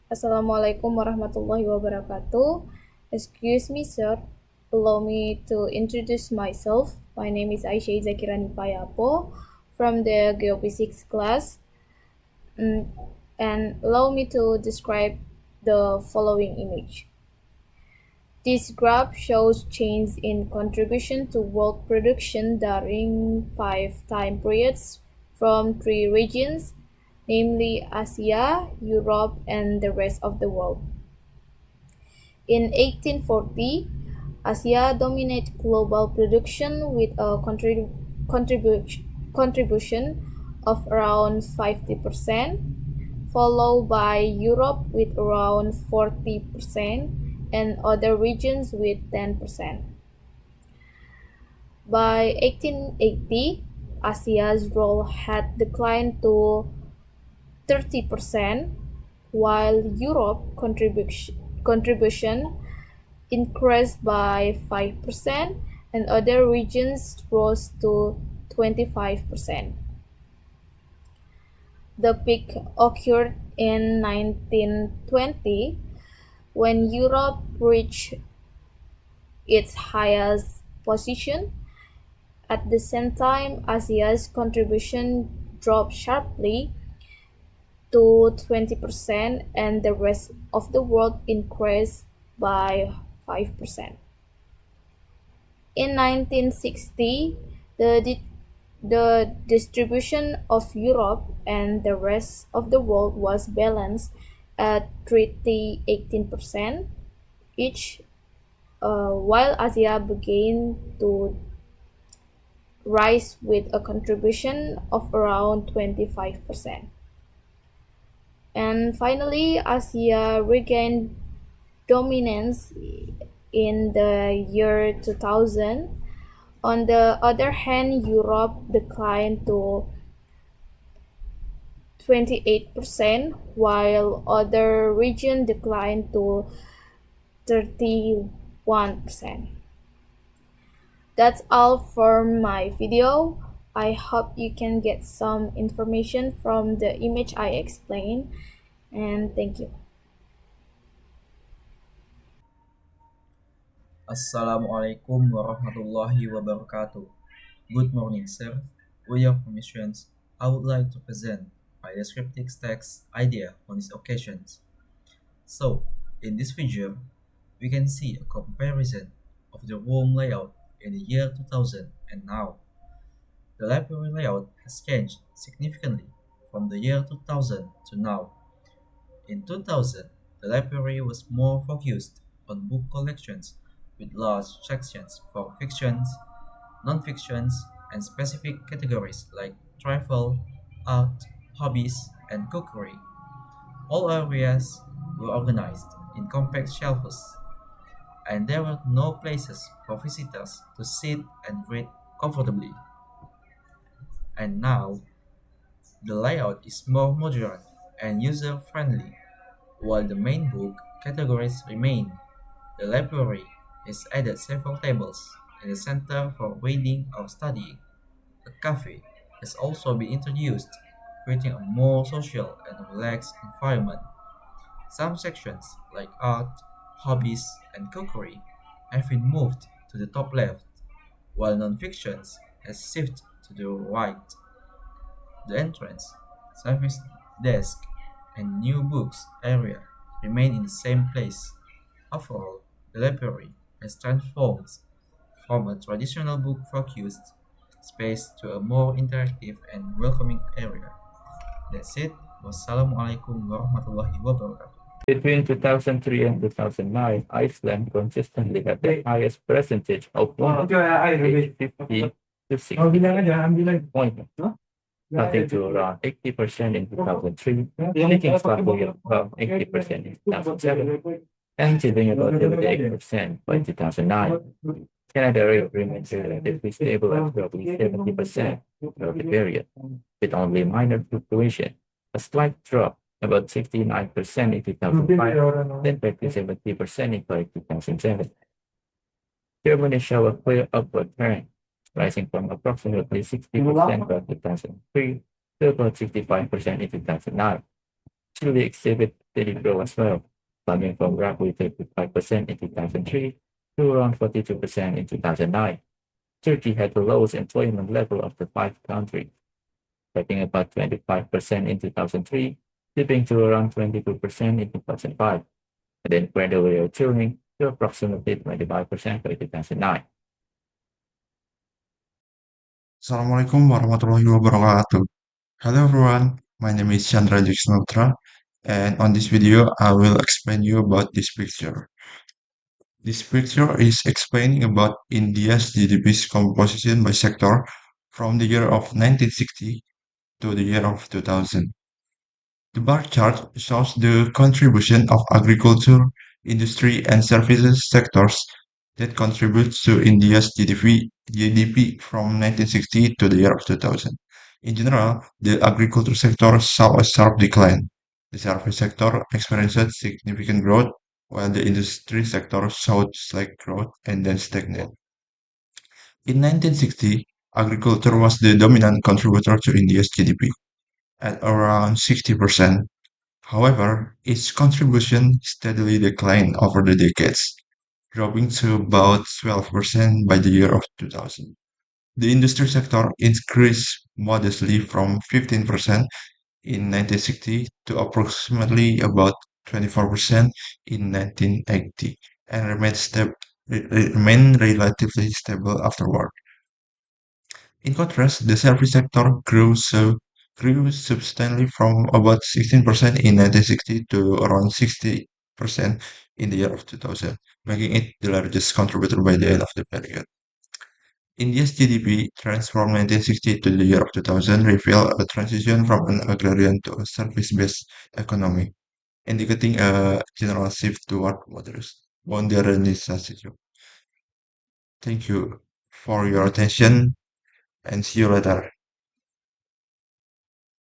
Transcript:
Assalamualaikum warahmatullahi wabarakatuh. Excuse me, sir. Allow me to introduce myself. My name is Aisyah Kirani Payapo from the Geophysics class. Mm, and allow me to describe the following image. This graph shows change in contribution to world production during 5 time periods from 3 regions, namely Asia, Europe, and the rest of the world. In 1840, Asia dominated global production with a contribution of around 50%, followed by Europe with around 40% and other regions with 10%. By 1880, Asia's role had declined to 30%, while Europe contribution increased by 5% and other regions rose to 25%. The peak occurred in 1920 when Europe reached its highest position. At the same time, Asia's contribution dropped sharply to 20% and the rest of the world increased by 5%. In 1960, the distribution of Europe and the rest of the world was balanced at 30-18% each, while Asia began to rise with a contribution of around 25%. And finally, Asia regained dominance in the year 2000. On the other hand, Europe declined to 28%, while other regions declined to 31%. That's all for my video. I hope you can get some information from the image I explained, and thank you. Assalamualaikum warahmatullahi wabarakatuh. Good morning, sir. With your permissions, I would like to present my descriptive text idea on this occasion. So, in this video, we can see a comparison of the room layout in the year 2000 and now. The library layout has changed significantly from the year 2000 to now. In 2000, the library was more focused on book collections with large sections for fictions, non-fictions, and specific categories like travel, art, hobbies, and cookery. All areas were organized in compact shelves, and there were no places for visitors to sit and read comfortably. And now, the layout is more modern and user-friendly. While the main book categories remain, the library has added several tables in the center for reading or studying. A cafe has also been introduced, creating a more social and relaxed environment. Some sections, like art, hobbies, and cookery, have been moved to the top left, while non-fictions has shifted to the right. The entrance, service desk, and new books area remain in the same place. Overall, the library has transformed from a traditional book-focused space to a more interactive and welcoming area. That's it. Wassalamualaikum warahmatullahi wabarakatuh. Between 2003 and 2009, Iceland consistently had the highest percentage of women, aged 50 to 60 point, nothing to around 80% in 2003, taking slightly above 80% in 2007, and sitting about 78% by 2009. Canada remains relatively stable at roughly 70% of the period, with only minor fluctuation, a slight drop about 69% in 2005, then back to 70% in 2007. Germany showed a clear upward trend, rising from approximately 60% by 2003 to about 65% in 2009. Chile exhibit steady growth as well, climbing from roughly 35% in 2003 to around 42% in 2009. Turkey had the lowest employment level of the five countries, hitting about 25% in 2003, dipping to around 22% in 2005, and then gradually returning to approximately 25% by 2009. Assalamualaikum warahmatullahi wabarakatuh. Hello everyone, my name is Chandra, and on this video I will explain you about this picture. This picture is explaining about India's GDP's composition by sector from the year of 1960 to the year of 2000. The bar chart shows the contribution of agriculture, industry, and services sectors that contribute to India's GDP from 1960 to the year of 2000. In general, the agriculture sector saw a sharp decline. The service sector experienced significant growth, while the industry sector showed slight growth and then stagnant. In 1960, agriculture was the dominant contributor to India's GDP at around 60%. However, its contribution steadily declined over the decades, dropping to about 12% by the year of 2000. The industry sector increased modestly from 15% in 1960 to approximately about 24% in 1980 and remained relatively stable afterward. In contrast, the service sector grew substantially from about 16% in 1960 to around 60% in the year of 2000, making it the largest contributor by the end of the period. India's GDP trends from 1960 to the year of 2000 reveal a transition from an agrarian to a service-based economy, indicating a general shift toward modernization. Thank you for your attention and see you later.